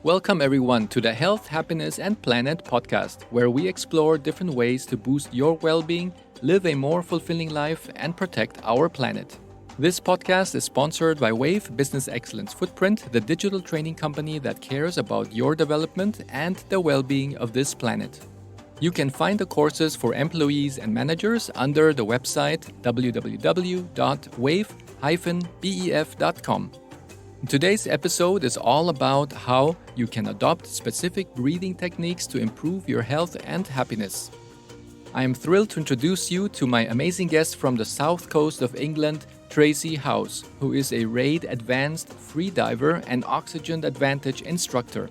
Welcome everyone to the Health, Happiness and Planet podcast, where we explore different ways to boost your well-being, live a more fulfilling life and protect our planet. This podcast is sponsored by Wave Business Excellence Footprint, the digital training company that cares about your development and the well-being of this planet. You can find the courses for employees and managers under the website www.wave-bef.com. Today's episode is all about how you can adopt specific breathing techniques to improve your health and happiness. I am thrilled to introduce you to my amazing guest from the south coast of England, Tracey Howes, who is a RAID Advanced Freediver and Oxygen Advantage Instructor.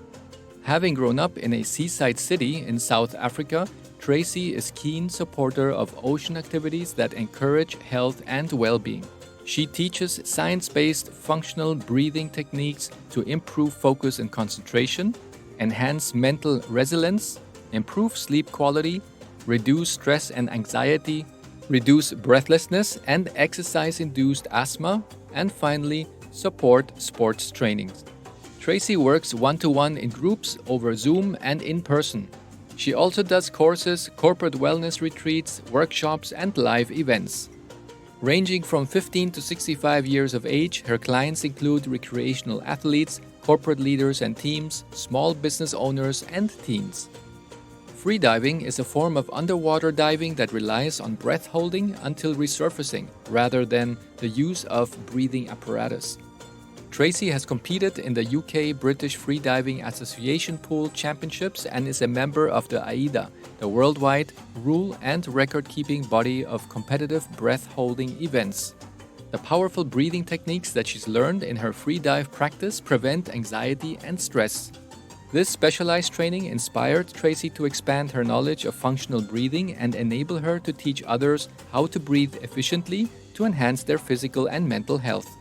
Having grown up in a seaside city in South Africa, Tracey is a keen supporter of ocean activities that encourage health and well-being. She teaches science-based functional breathing techniques to improve focus and concentration, enhance mental resilience, improve sleep quality, reduce stress and anxiety, reduce breathlessness and exercise-induced asthma, and finally, support sports training. Tracey works one-to-one in groups over Zoom and in person. She also does courses, corporate wellness retreats, workshops, and live events. Ranging from 15 to 65 years of age, her clients include recreational athletes, corporate leaders and teams, small business owners, and teens. Freediving is a form of underwater diving that relies on breath holding until resurfacing, rather than the use of breathing apparatus. Tracey has competed in the UK British Freediving Association Pool Championships and is a member of the AIDA, the worldwide rule and record-keeping body of competitive breath-holding events. The powerful breathing techniques that she's learned in her freedive practice prevent anxiety and stress. This specialized training inspired Tracey to expand her knowledge of functional breathing and enable her to teach others how to breathe efficiently to enhance their physical and mental health.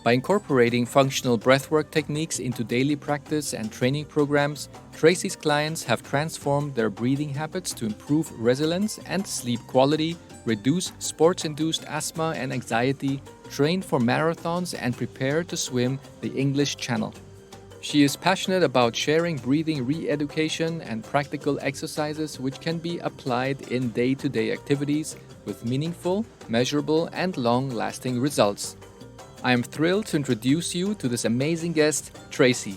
By incorporating functional breathwork techniques into daily practice and training programs, Tracey's clients have transformed their breathing habits to improve resilience and sleep quality, reduce sports-induced asthma and anxiety, train for marathons, and prepare to swim the English Channel. She is passionate about sharing breathing re-education and practical exercises which can be applied in day-to-day activities with meaningful, measurable, and long-lasting results. I am thrilled to introduce you to this amazing guest, Tracey.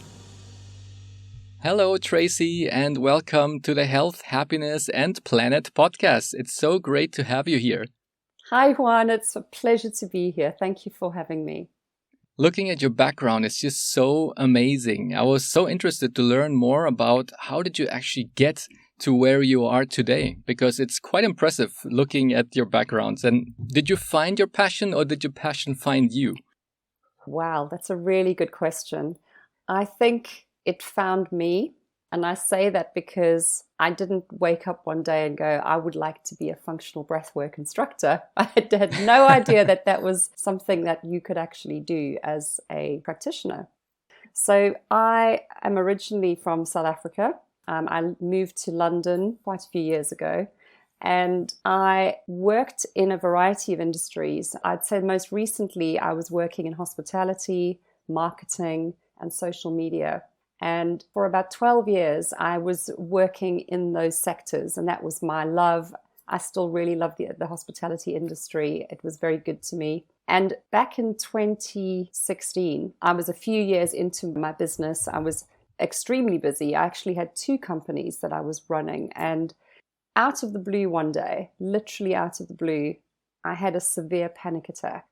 Hello, Tracey, and welcome to the Health, Happiness and Planet podcast. It's so great to have you here. Hi, Juan. It's a pleasure to be here. Thank you for having me. Looking at your background, it's just so amazing. I was so interested to learn more about how did you actually get to where you are today, because it's quite impressive looking at your backgrounds. And did you find your passion or did your passion find you? Wow, that's a really good question. I think it found me, and I say that because I didn't wake up one day and go, I would like to be a functional breathwork instructor. I had no idea that that was something that you could actually do as a practitioner. So I am originally from South Africa. I moved to London quite a few years ago. And I worked in a variety of industries. I'd say most recently I was working in hospitality, marketing, and social media. And for about 12 years, I was working in those sectors, and that was my love. I still really love the hospitality industry. It was very good to me. And back in 2016, I was a few years into my business. I was extremely busy. I actually had 2 companies that I was running, and out of the blue one day, literally out of the blue, I had a severe panic attack.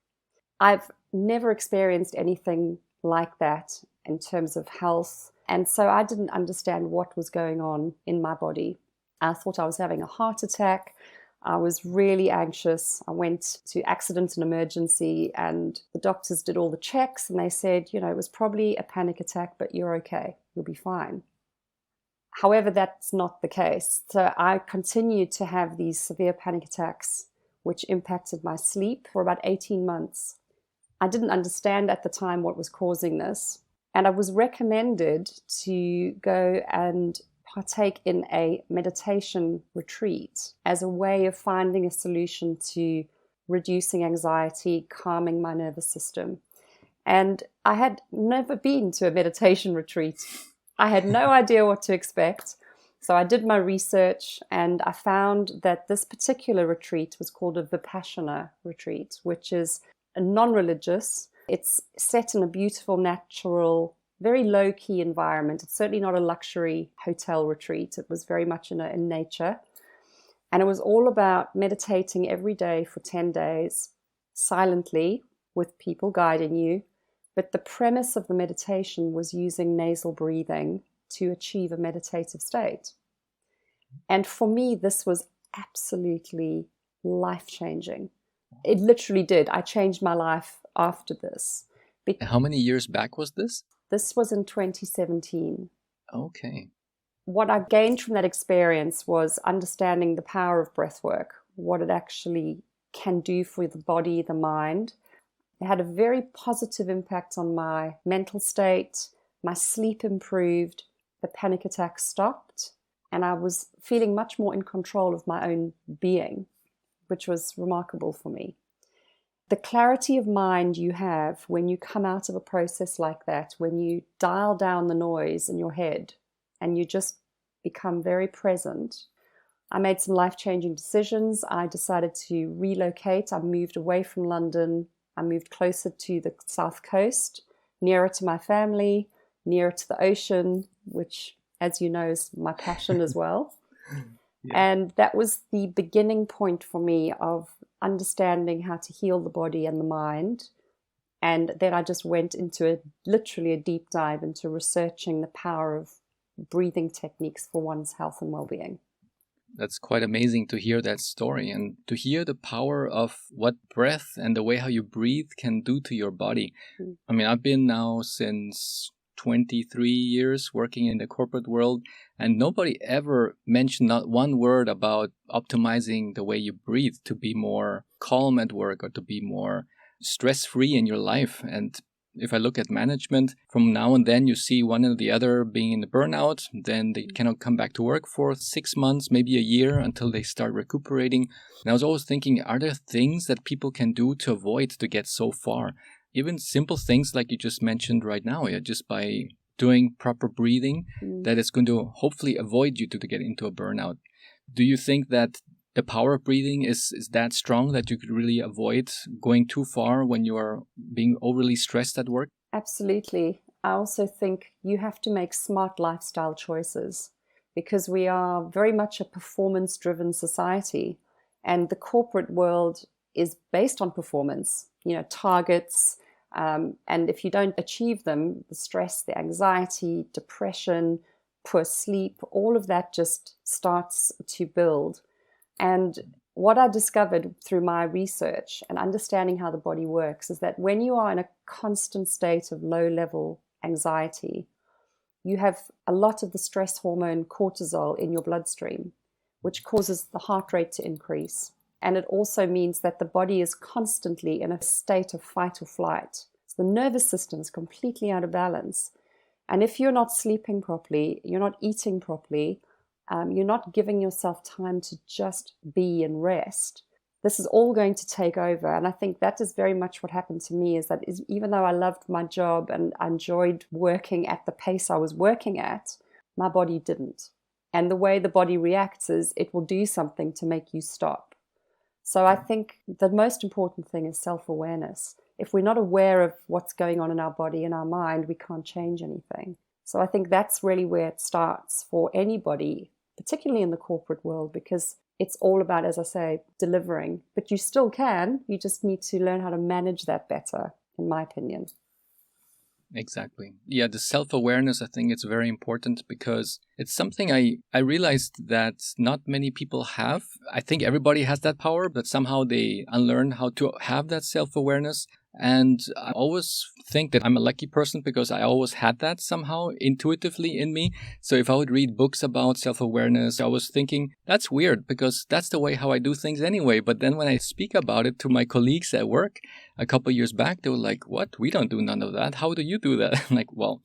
I've never experienced anything like that in terms of health, and so I didn't understand what was going on in my body. I thought I was having a heart attack. I was really anxious. I went to accident and emergency, and the doctors did all the checks, and they said, it was probably a panic attack, but you're okay. You'll be fine. However, that's not the case. So I continued to have these severe panic attacks, which impacted my sleep for about 18 months. I didn't understand at the time what was causing this. And I was recommended to go and partake in a meditation retreat as a way of finding a solution to reducing anxiety, calming my nervous system. And I had never been to a meditation retreat. I had no idea what to expect. So I did my research and I found that this particular retreat was called a Vipassana retreat, which is a non-religious. It's set in a beautiful, natural, very low-key environment. It's certainly not a luxury hotel retreat. It was very much in nature. And it was all about meditating every day for 10 days, silently, with people guiding you. But the premise of the meditation was using nasal breathing to achieve a meditative state. And for me, this was absolutely life-changing. It literally did. I changed my life after this. How many years back was this? This was in 2017. Okay. What I gained from that experience was understanding the power of breathwork, what it actually can do for the body, the mind. It had a very positive impact on my mental state. My sleep improved. The panic attacks stopped. And I was feeling much more in control of my own being, which was remarkable for me. The clarity of mind you have when you come out of a process like that, when you dial down the noise in your head and you just become very present. I made some life-changing decisions. I decided to relocate. I moved away from London. I moved closer to the South Coast, nearer to my family, nearer to the ocean, which, as you know, is my passion as well. Yeah. And that was the beginning point for me of understanding how to heal the body and the mind. And then I just went into literally a deep dive into researching the power of breathing techniques for one's health and well-being. That's quite amazing to hear that story and to hear the power of what breath and the way how you breathe can do to your body. I mean, I've been now since 23 years working in the corporate world, and nobody ever mentioned not one word about optimizing the way you breathe to be more calm at work or to be more stress-free in your life. And if I look at management, from now and then you see one or the other being in the burnout, then they cannot come back to work for 6 months, maybe a year until they start recuperating. And I was always thinking, are there things that people can do to avoid to get so far? Even simple things like you just mentioned right now, just by doing proper breathing, that is going to hopefully avoid you to get into a burnout. Do you think that the power of breathing is that strong that you could really avoid going too far when you are being overly stressed at work? Absolutely. I also think you have to make smart lifestyle choices because we are very much a performance-driven society, and the corporate world is based on performance, targets, and if you don't achieve them, the stress, the anxiety, depression, poor sleep, all of that just starts to build. And what I discovered through my research and understanding how the body works is that when you are in a constant state of low-level anxiety, you have a lot of the stress hormone cortisol in your bloodstream, which causes the heart rate to increase. And it also means that the body is constantly in a state of fight or flight. So the nervous system is completely out of balance. And if you're not sleeping properly, you're not eating properly, you're not giving yourself time to just be and rest, this is all going to take over. And I think that is very much what happened to me, is that even though I loved my job and I enjoyed working at the pace I was working at, my body didn't. And the way the body reacts is it will do something to make you stop. So I think the most important thing is self-awareness. If we're not aware of what's going on in our body and our mind, we can't change anything. So I think that's really where it starts for anybody, particularly in the corporate world, because it's all about, as I say, delivering. But you still can. You just need to learn how to manage that better, in my opinion. Exactly. Yeah, the self-awareness, I think it's very important because it's something I realized that not many people have. I think everybody has that power, but somehow they unlearn how to have that self-awareness. And I always think that I'm a lucky person because I always had that somehow intuitively in me. So if I would read books about self-awareness, I was thinking, that's weird because that's the way how I do things anyway. But then when I speak about it to my colleagues at work a couple of years back, they were like, what? We don't do none of that. How do you do that? I'm like, well,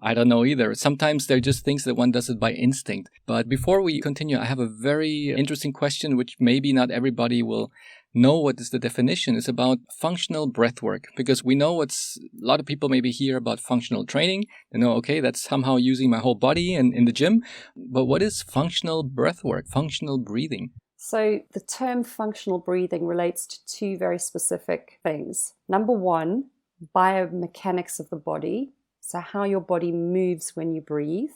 I don't know either. Sometimes they're just things that one does it by instinct. But before we continue, I have a very interesting question, which maybe not everybody will know what is the definition, is about functional breath work. Because we know what's a lot of people maybe hear about functional training. They know, okay, that's somehow using my whole body and in the gym. But what is functional breath work, functional breathing? So the term functional breathing relates to two very specific things. Number one, biomechanics of the body, so how your body moves when you breathe.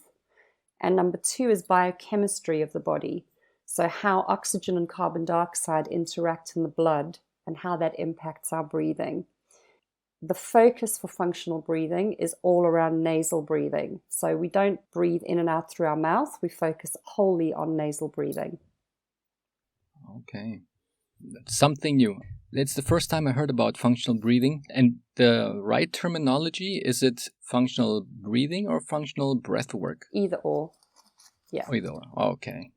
And number two is biochemistry of the body, so how oxygen and carbon dioxide interact in the blood and how that impacts our breathing. The focus for functional breathing is all around nasal breathing. So we don't breathe in and out through our mouth, we focus wholly on nasal breathing. Okay. That's something new. It's the first time I heard about functional breathing. And the right terminology, is it functional breathing or functional breath work? Either or. Yeah. Either or. Okay.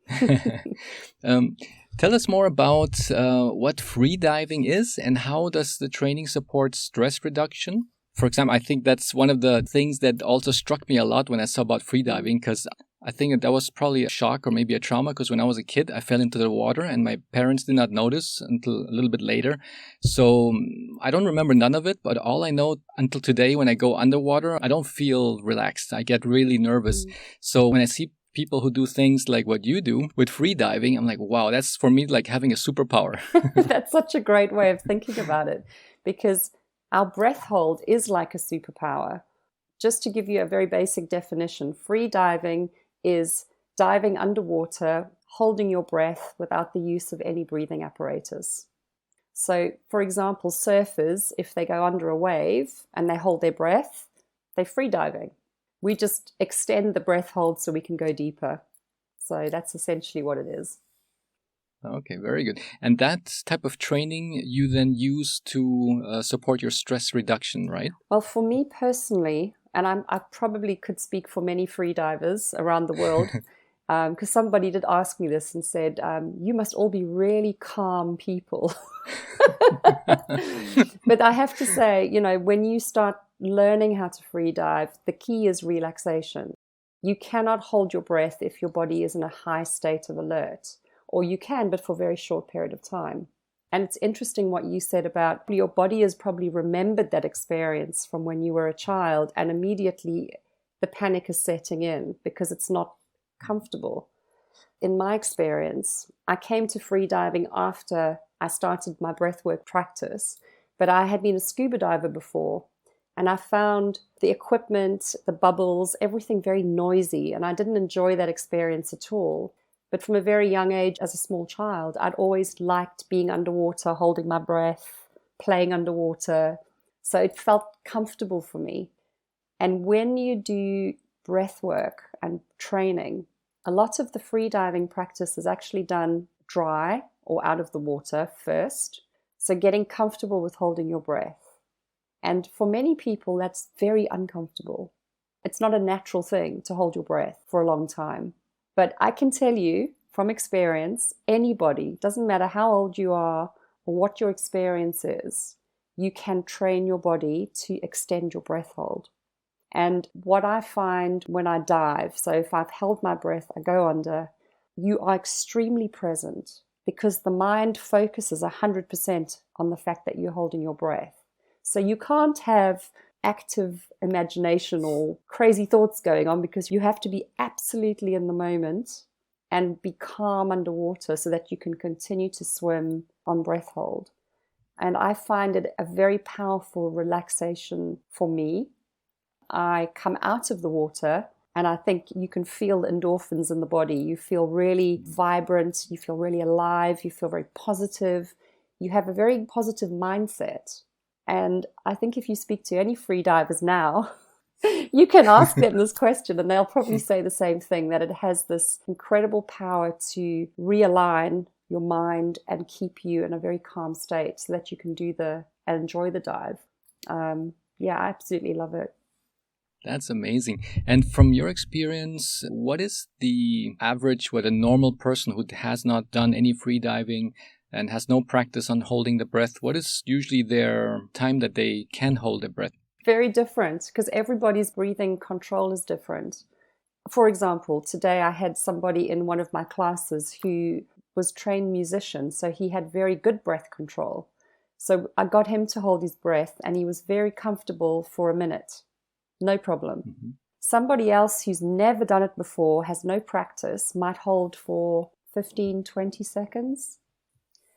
Tell us more about what freediving is and how does the training support stress reduction? For example, I think that's one of the things that also struck me a lot when I saw about freediving, because I think that was probably a shock or maybe a trauma, because when I was a kid, I fell into the water and my parents did not notice until a little bit later. So I don't remember none of it, but all I know until today, when I go underwater, I don't feel relaxed. I get really nervous. So when I see people who do things like what you do with freediving, I'm like, wow, that's for me like having a superpower. That's such a great way of thinking about it, because our breath hold is like a superpower. Just to give you a very basic definition, freediving is diving underwater, holding your breath without the use of any breathing apparatus. So, for example, surfers, if they go under a wave and they hold their breath, they're freediving. We just extend the breath hold so we can go deeper. So that's essentially what it is. Okay, very good. And that type of training you then use to support your stress reduction, right? Well, for me personally, and I probably could speak for many freedivers around the world, because somebody did ask me this and said, you must all be really calm people. But I have to say, when you start learning how to freedive, the key is relaxation. You cannot hold your breath if your body is in a high state of alert. Or you can, but for a very short period of time. And it's interesting what you said about your body has probably remembered that experience from when you were a child, and immediately the panic is setting in because it's not comfortable. In my experience, I came to freediving after I started my breathwork practice, but I had been a scuba diver before, and I found the equipment, the bubbles, everything very noisy, and I didn't enjoy that experience at all. But from a very young age, as a small child, I'd always liked being underwater, holding my breath, playing underwater. So it felt comfortable for me. And when you do breath work and training, a lot of the freediving practice is actually done dry or out of the water first. So getting comfortable with holding your breath. And for many people, that's very uncomfortable. It's not a natural thing to hold your breath for a long time. But I can tell you from experience, anybody, doesn't matter how old you are or what your experience is, you can train your body to extend your breath hold. And what I find when I dive, so if I've held my breath, I go under, you are extremely present because the mind focuses 100% on the fact that you're holding your breath. So you can't have active imagination or crazy thoughts going on because you have to be absolutely in the moment and be calm underwater so that you can continue to swim on breath hold. And I find it a very powerful relaxation for me. I come out of the water and I think you can feel endorphins in the body. You feel really vibrant, you feel really alive, you feel very positive, you have a very positive mindset. And I think if you speak to any freedivers now, you can ask them this question and they'll probably say the same thing, that it has this incredible power to realign your mind and keep you in a very calm state so that you can do and enjoy the dive. I absolutely love it. That's amazing. And from your experience, what is the average, what a normal person who has not done any freediving and has no practice on holding the breath, what is usually their time that they can hold their breath? Very different, because everybody's breathing control is different. For example, today I had somebody in one of my classes who was a trained musician, so he had very good breath control. So I got him to hold his breath, and he was very comfortable for a minute. No problem. Mm-hmm. Somebody else who's never done it before, has no practice, might hold for 15, 20 seconds.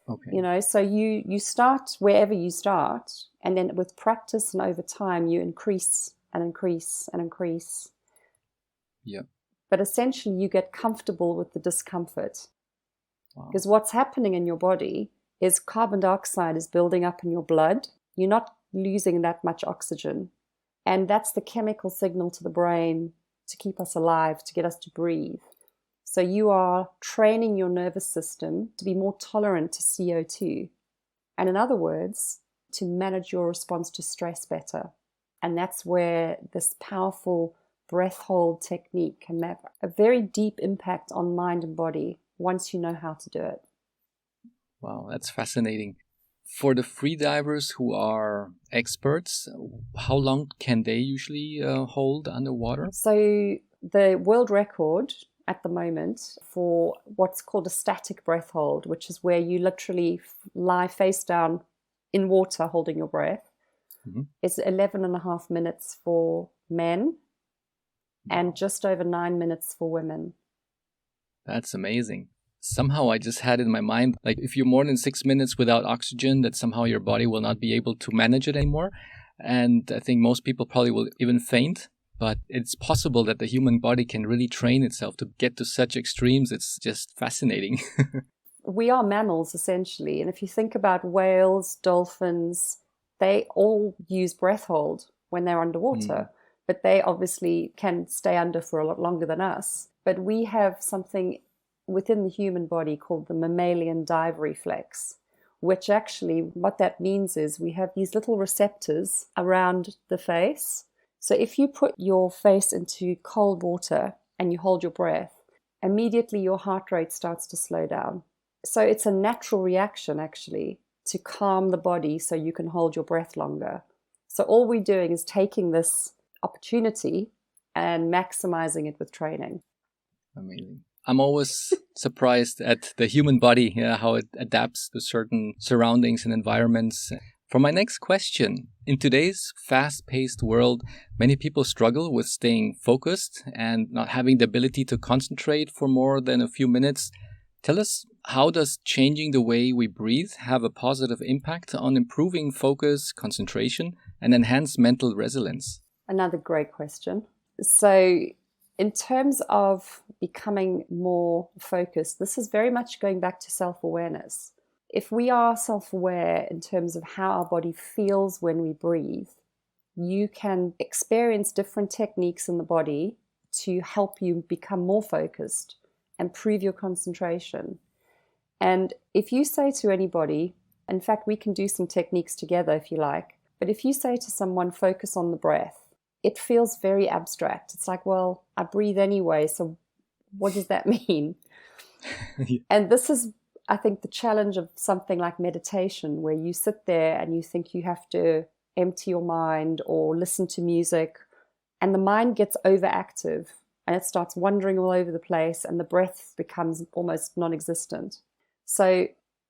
Okay. So you start wherever you start, and then with practice and over time, you increase and increase and increase. Yeah. But essentially, you get comfortable with the discomfort. Wow. Because what's happening in your body is carbon dioxide is building up in your blood. You're not losing that much oxygen. And that's the chemical signal to the brain to keep us alive, to get us to breathe. So you are training your nervous system to be more tolerant to CO2. And in other words, to manage your response to stress better. And that's where this powerful breath hold technique can have a very deep impact on mind and body once you know how to do it. Wow, that's fascinating. For the freedivers who are experts, how long can they usually hold underwater? So the world record at the moment for what's called a static breath hold, which is where you literally lie face down in water holding your breath, is 11 and a half minutes for men and just over 9 minutes for women. That's amazing. Somehow I just had in my mind, like if you're more than 6 minutes without oxygen, that somehow your body will not be able to manage it anymore. And I think most people probably will even faint. But it's possible that the human body can really train itself to get to such extremes. It's just fascinating. We are mammals, essentially. And if you think about whales, dolphins, they all use breath hold when they're underwater. But they obviously can stay under for a lot longer than us. But we have something within the human body called the mammalian dive reflex, which actually, what that means is we have these little receptors around the face. So if you put your face into cold water and you hold your breath, immediately your heart rate starts to slow down. So it's a natural reaction, actually, to calm the body so you can hold your breath longer. So all we're doing is taking this opportunity and maximizing it with training. Amazing. I'm always surprised at the human body, how it adapts to certain surroundings and environments. For my next question, in today's fast-paced world, many people struggle with staying focused and not having the ability to concentrate for more than a few minutes. Tell us, how does changing the way we breathe have a positive impact on improving focus, concentration, and enhance mental resilience? Another great question. So in terms of becoming more focused, this is very much going back to self-awareness. If we are self-aware in terms of how our body feels when we breathe, you can experience different techniques in the body to help you become more focused, improve your concentration. And if you say to anybody, in fact, we can do some techniques together if you like, but if you say to someone, focus on the breath, it feels very abstract. It's like, well, I breathe anyway, so what does that mean? Yeah. And this is, I think, the challenge of something like meditation, where you sit there and you think you have to empty your mind or listen to music, and the mind gets overactive and it starts wandering all over the place and the breath becomes almost non-existent. So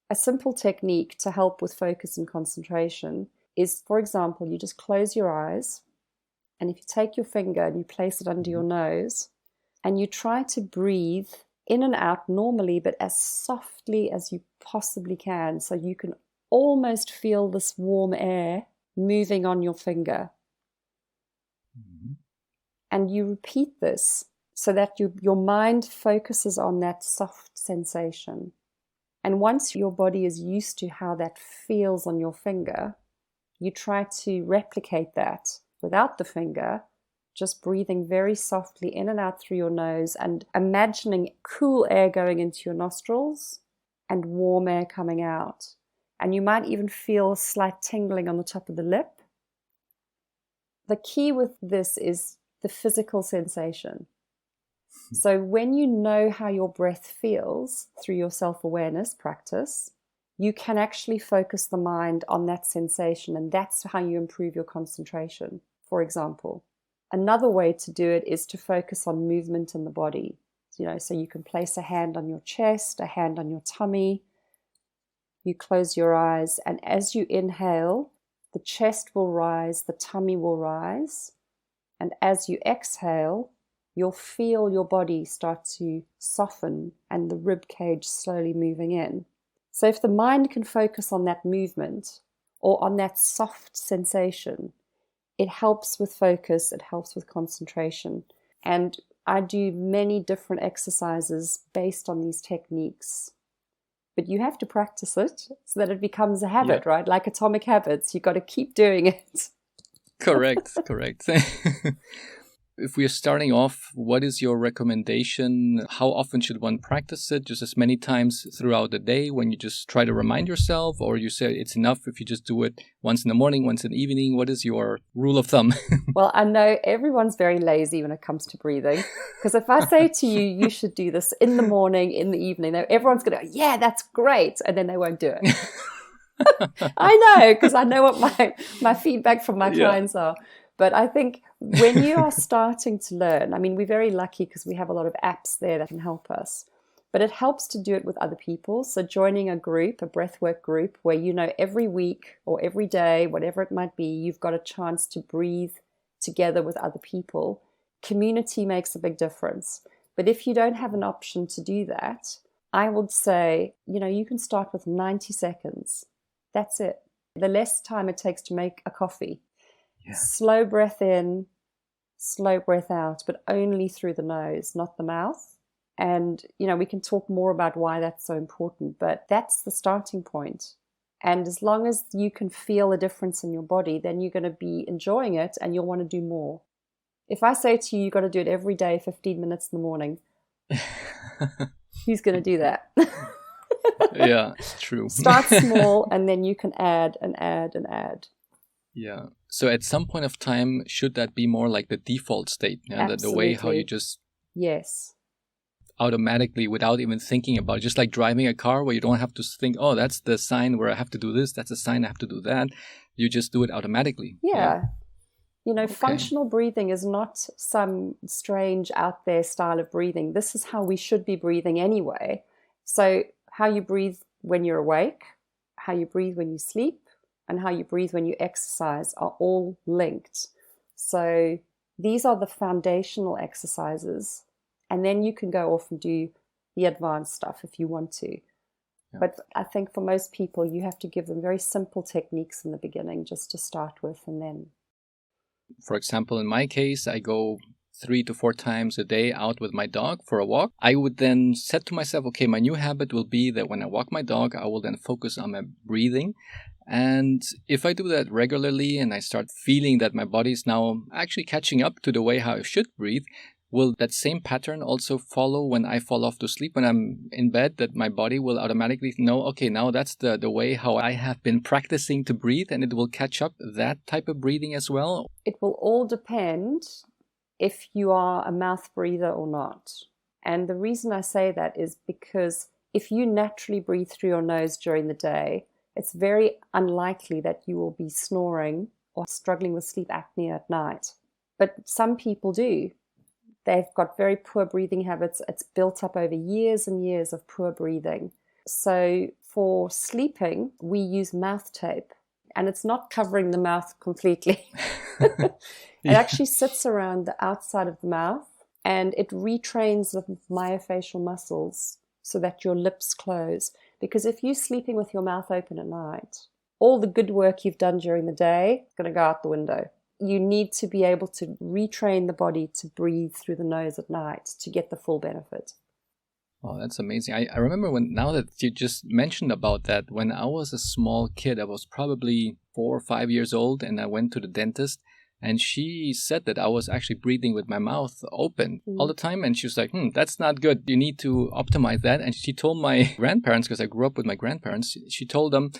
a simple technique to help with focus and concentration is, for example, you just close your eyes, and if you take your finger and you place it under your nose and you try to breathe in and out normally, but as softly as you possibly can, so you can almost feel this warm air moving on your finger. And you repeat this so that your mind focuses on that soft sensation. And once your body is used to how that feels on your finger, you try to replicate that without the finger, just breathing very softly in and out through your nose and imagining cool air going into your nostrils and warm air coming out. And you might even feel a slight tingling on the top of the lip. The key with this is the physical sensation. So when you know how your breath feels through your self-awareness practice, you can actually focus the mind on that sensation, and that's how you improve your concentration, for example. Another way to do it is to focus on movement in the body. So you can place a hand on your chest, a hand on your tummy. You close your eyes, and as you inhale, the chest will rise, the tummy will rise. And as you exhale, you'll feel your body start to soften and the rib cage slowly moving in. So if the mind can focus on that movement or on that soft sensation, it helps with focus, it helps with concentration. And I do many different exercises based on these techniques. But you have to practice it so that it becomes a habit, right? Like atomic habits, you've got to keep doing it. Correct. If we're starting off, what is your recommendation? How often should one practice it? Just as many times throughout the day when you just try to remind yourself, or you say it's enough if you just do it once in the morning, once in the evening? What is your rule of thumb? Well, I know everyone's very lazy when it comes to breathing, because if I say to you, you should do this in the morning, in the evening, everyone's going to go, yeah, that's great. And then they won't do it. I know, because I know what my feedback from my clients are. But I think when you are starting to learn, I mean, we're very lucky because we have a lot of apps there that can help us. But it helps to do it with other people. So joining a group, a breathwork group, where every week or every day, whatever it might be, you've got a chance to breathe together with other people. Community makes a big difference. But if you don't have an option to do that, I would say, you can start with 90 seconds. That's it. The less time it takes to make a coffee. Yeah. Slow breath in, slow breath out, but only through the nose, not the mouth. And, we can talk more about why that's so important, but that's the starting point. And as long as you can feel a difference in your body, then you're going to be enjoying it and you'll want to do more. If I say to you, you've got to do it every day, 15 minutes in the morning, who's going to do that? Yeah, it's true. Start small and then you can add and add and add. Yeah. So at some point of time, should that be more like the default state? Yeah? The way how you just automatically, without even thinking about it, just like driving a car where you don't have to think, oh, that's the sign where I have to do this. That's a sign I have to do that. You just do it automatically. Yeah. Functional breathing is not some strange out there style of breathing. This is how we should be breathing anyway. So how you breathe when you're awake, how you breathe when you sleep, and how you breathe when you exercise are all linked. So these are the foundational exercises. And then you can go off and do the advanced stuff if you want to. Yeah. But I think for most people, you have to give them very simple techniques in the beginning just to start with. And then, for example, in my case, I go 3 to 4 times a day out with my dog for a walk. I would then set to myself, okay, my new habit will be that when I walk my dog, I will then focus on my breathing. And if I do that regularly and I start feeling that my body is now actually catching up to the way how I should breathe, will that same pattern also follow when I fall off to sleep, when I'm in bed, that my body will automatically know, okay, now that's the way how I have been practicing to breathe, and it will catch up that type of breathing as well? It will all depend if you are a mouth breather or not. And the reason I say that is because if you naturally breathe through your nose during the day, it's very unlikely that you will be snoring or struggling with sleep apnea at night. But some people do. They've got very poor breathing habits. It's built up over years and years of poor breathing. So for sleeping, we use mouth tape. And it's not covering the mouth completely. It actually sits around the outside of the mouth and it retrains the myofascial muscles so that your lips close. Because if you're sleeping with your mouth open at night, all the good work you've done during the day is going to go out the window. You need to be able to retrain the body to breathe through the nose at night to get the full benefit. Oh, that's amazing. I remember now that you just mentioned about that, when I was a small kid, I was probably 4 or 5 years old, and I went to the dentist. And she said that I was actually breathing with my mouth open all the time. And she was like, that's not good. You need to optimize that. And she told my grandparents, because I grew up with my grandparents, she told them,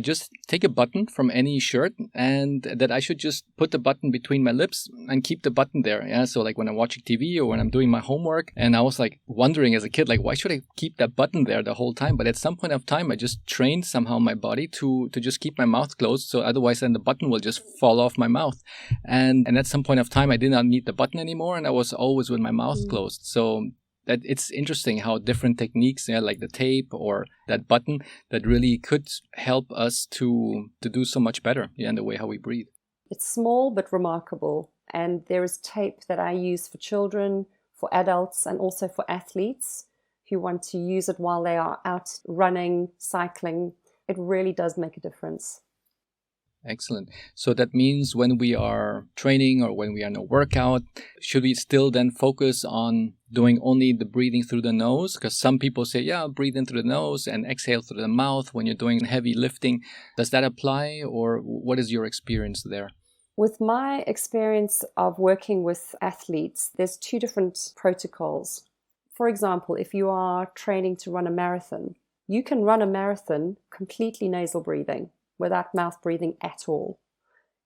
just take a button from any shirt and that I should just put the button between my lips and keep the button there. Yeah. So like when I'm watching TV or when I'm doing my homework, and I was like wondering as a kid, like, why should I keep that button there the whole time? But at some point of time, I just trained somehow my body to just keep my mouth closed. So otherwise then the button will just fall off my mouth. And at some point of time, I did not need the button anymore. And I was always with my mouth closed. So that it's interesting how different techniques, like the tape or that button, that really could help us to do so much better in the way how we breathe. It's small but remarkable. And there is tape that I use for children, for adults, and also for athletes who want to use it while they are out running, cycling. It really does make a difference. Excellent. So that means when we are training or when we are in a workout, should we still then focus on doing only the breathing through the nose? Because some people say, yeah, breathe in through the nose and exhale through the mouth when you're doing heavy lifting. Does that apply, or what is your experience there? With my experience of working with athletes, there's two different protocols. For example, if you are training to run a marathon, you can run a marathon completely nasal breathing, without mouth breathing at all.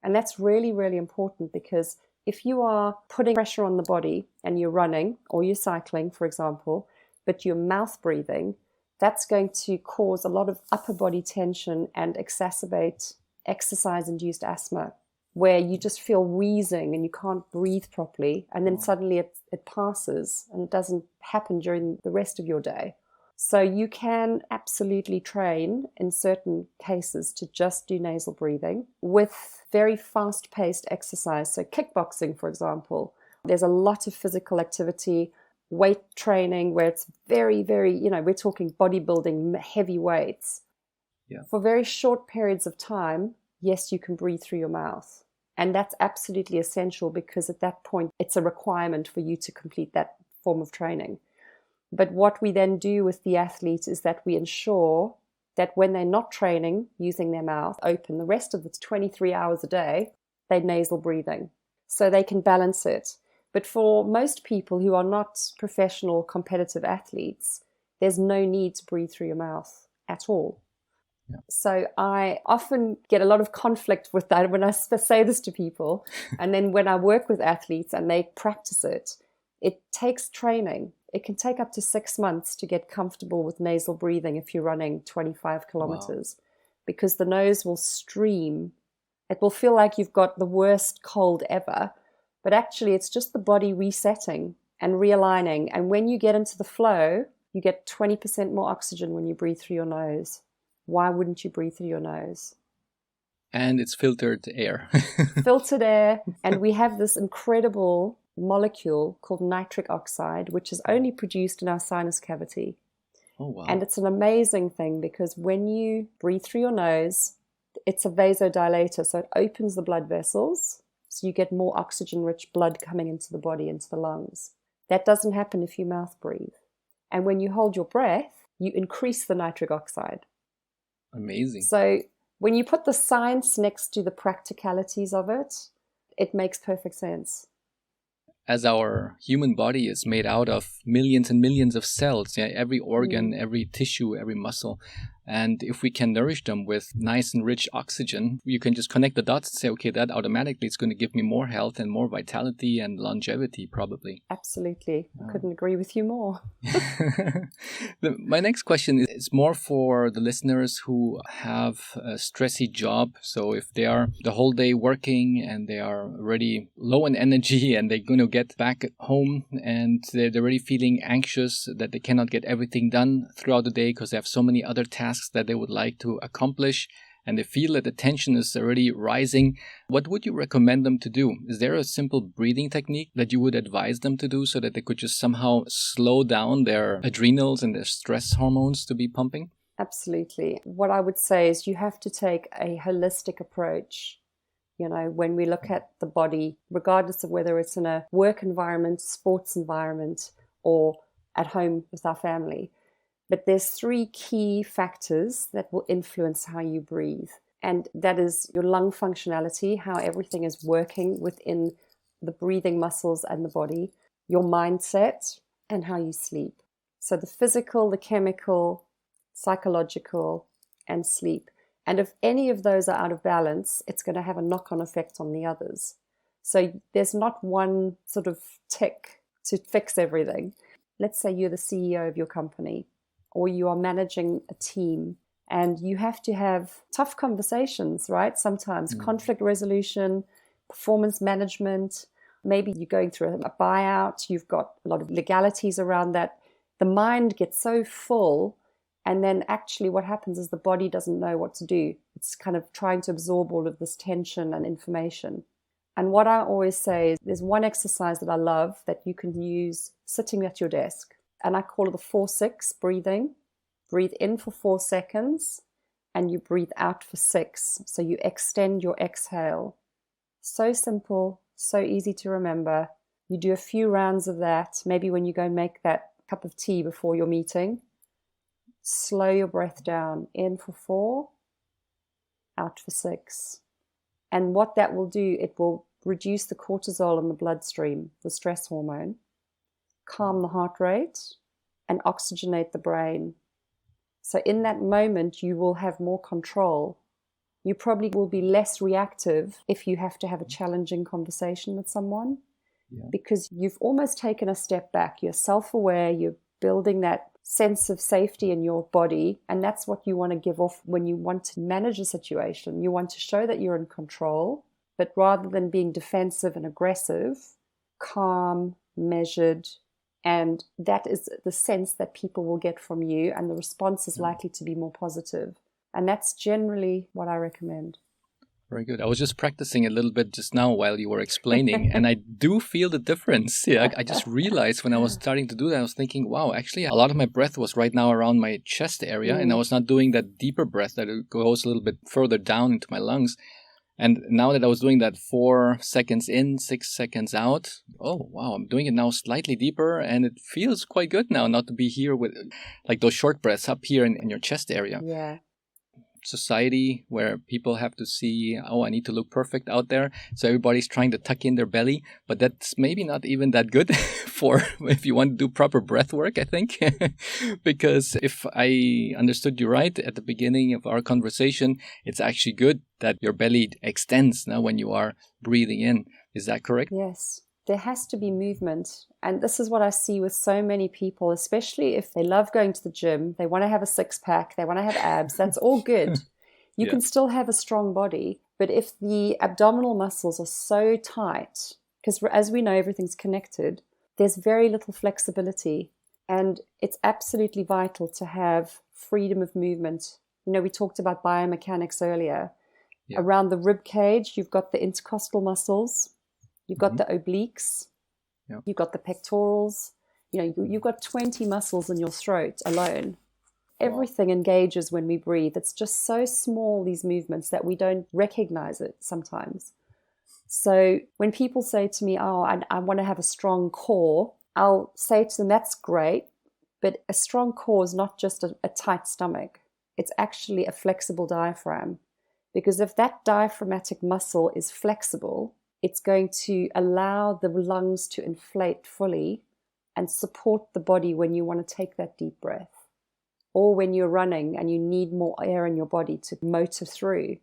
And that's really, really important, because if you are putting pressure on the body and you're running or you're cycling, for example, but you're mouth breathing, that's going to cause a lot of upper body tension and exacerbate exercise-induced asthma, where you just feel wheezing and you can't breathe properly, and then suddenly it passes and it doesn't happen during the rest of your day. So you can absolutely train in certain cases to just do nasal breathing with very fast-paced exercise. So kickboxing, for example, there's a lot of physical activity, weight training where it's very, very, we're talking bodybuilding, heavy weights. Yeah. For very short periods of time, yes, you can breathe through your mouth. And that's absolutely essential, because at that point, it's a requirement for you to complete that form of training. But what we then do with the athletes is that we ensure that when they're not training, using their mouth open, the rest of the 23 hours a day, they're nasal breathing. So they can balance it. But for most people who are not professional competitive athletes, there's no need to breathe through your mouth at all. Yeah. So I often get a lot of conflict with that when I say this to people. And then when I work with athletes and they practice it, it takes training. It can take up to 6 months to get comfortable with nasal breathing if you're running 25 kilometers. Wow. Because the nose will stream. It will feel like you've got the worst cold ever, but actually it's just the body resetting and realigning. And when you get into the flow, you get 20% more oxygen when you breathe through your nose. Why wouldn't you breathe through your nose? And it's filtered air. Filtered air. And we have this incredible molecule called nitric oxide, which is only produced in our sinus cavity. Oh, wow. And it's an amazing thing, because when you breathe through your nose, it's a vasodilator, so it opens the blood vessels, so you get more oxygen-rich blood coming into the body, into the lungs. That doesn't happen if you mouth breathe. And when you hold your breath, you increase the nitric oxide. Amazing. So when you put the science next to the practicalities of it, it makes perfect sense. As our human body is made out of millions and millions of cells, every organ, every tissue, every muscle. And if we can nourish them with nice and rich oxygen, you can just connect the dots and say, okay, that automatically is going to give me more health and more vitality and longevity, probably. Absolutely. I couldn't agree with you more. My next question is more for the listeners who have a stressy job. So if they are the whole day working and they are already low in energy and they're going to get back home and they're already feeling anxious that they cannot get everything done throughout the day because they have so many other tasks that they would like to accomplish, and they feel that the tension is already rising, what would you recommend them to do? Is there a simple breathing technique that you would advise them to do so that they could just somehow slow down their adrenals and their stress hormones to be pumping? Absolutely. What I would say is you have to take a holistic approach. When we look at the body, regardless of whether it's in a work environment, sports environment, or at home with our family. But there's 3 key factors that will influence how you breathe. And that is your lung functionality, how everything is working within the breathing muscles and the body, your mindset, and how you sleep. So the physical, the chemical, psychological, and sleep. And if any of those are out of balance, it's going to have a knock-on effect on the others. So there's not one sort of tick to fix everything. Let's say you're the CEO of your company, or you are managing a team, and you have to have tough conversations, right? Sometimes conflict resolution, performance management, maybe you're going through a buyout, you've got a lot of legalities around that. The mind gets so full, and then actually what happens is the body doesn't know what to do. It's kind of trying to absorb all of this tension and information. And what I always say is there's one exercise that I love that you can use sitting at your desk. And I call it the 4-6 breathing. Breathe in for 4 seconds and you breathe out for 6. So you extend your exhale. So simple, so easy to remember. You do a few rounds of that, maybe when you go and make that cup of tea before your meeting. Slow your breath down. In for 4, out for 6. And what that will do, it will reduce the cortisol in the bloodstream, the stress hormone, calm the heart rate, and oxygenate the brain. So in that moment, you will have more control. You probably will be less reactive if you have to have a challenging conversation with someone, because you've almost taken a step back. You're self-aware, you're building that sense of safety in your body, and that's what you want to give off when you want to manage a situation. You want to show that you're in control, but rather than being defensive and aggressive, calm, measured, and that is the sense that people will get from you, and the response is likely to be more positive. And that's generally what I recommend. Very good. I was just practicing a little bit just now while you were explaining, and I do feel the difference. Yeah, I just realized when I was starting to do that, I was thinking, wow, actually, a lot of my breath was right now around my chest area, and I was not doing that deeper breath that goes a little bit further down into my lungs. And now that I was doing that 4 seconds in, 6 seconds out, oh, wow, I'm doing it now slightly deeper, and it feels quite good now not to be here with like those short breaths up here in your chest area. Yeah. Society where people have to see, oh, I need to look perfect out there. So everybody's trying to tuck in their belly, but that's maybe not even that good for if you want to do proper breath work, I think. Because if I understood you right at the beginning of our conversation, it's actually good that your belly extends now when you are breathing in. Is that correct? Yes. There has to be movement. And this is what I see with so many people, especially if they love going to the gym, they want to have a 6-pack, they want to have abs, that's all good. You can still have a strong body. But if the abdominal muscles are so tight, because as we know, everything's connected, there's very little flexibility. And it's absolutely vital to have freedom of movement. You know, we talked about biomechanics earlier. Around the rib cage, you've got the intercostal muscles. You've got the obliques, you've got the pectorals, you know, you've got 20 muscles in your throat alone. Everything engages when we breathe. It's just so small, these movements, that we don't recognize it sometimes. So when people say to me, oh, I want to have a strong core, I'll say to them, that's great, but a strong core is not just a tight stomach. It's actually a flexible diaphragm. Because if that diaphragmatic muscle is flexible, it's going to allow the lungs to inflate fully and support the body when you want to take that deep breath, or when you're running and you need more air in your body to motor through.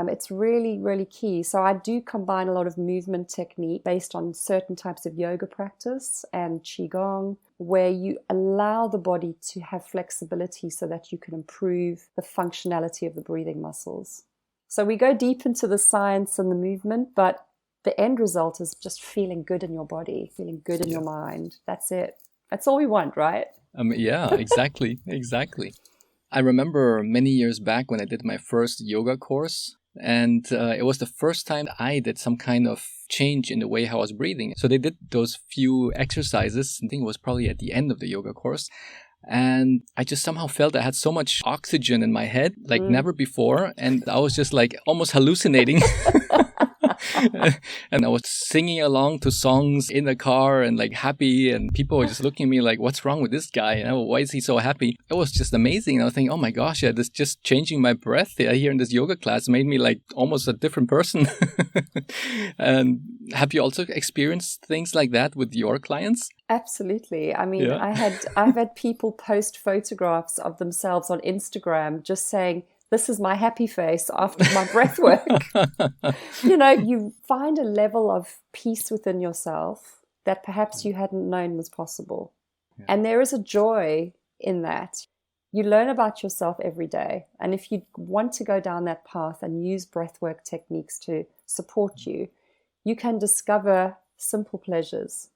It's really, really key. So I do combine a lot of movement technique based on certain types of yoga practice and qigong, where you allow the body to have flexibility so that you can improve the functionality of the breathing muscles. So we go deep into the science and the movement, but the end result is just feeling good in your body, feeling good in your mind. That's it. That's all we want, right? Yeah, exactly. Exactly. I remember many years back when I did my first yoga course, and it was the first time I did some kind of change in the way how I was breathing. So they did those few exercises. I think it was probably at the end of the yoga course. And I just somehow felt I had so much oxygen in my head, like never before. And I was just like almost hallucinating. And I was singing along to songs in the car and like happy, and people were just looking at me like, what's wrong with this guy? You know, why is he so happy? It was just amazing. And I was thinking, oh my gosh, this just changing my breath here in this yoga class made me like almost a different person. And have you also experienced things like that with your clients? Absolutely. I mean, I've had people post photographs of themselves on Instagram just saying, this is my happy face after my breath work. You know, you find a level of peace within yourself that perhaps you hadn't known was possible. Yeah. And there is a joy in that. You learn about yourself every day. And if you want to go down that path and use breathwork techniques to support you, you can discover simple pleasures.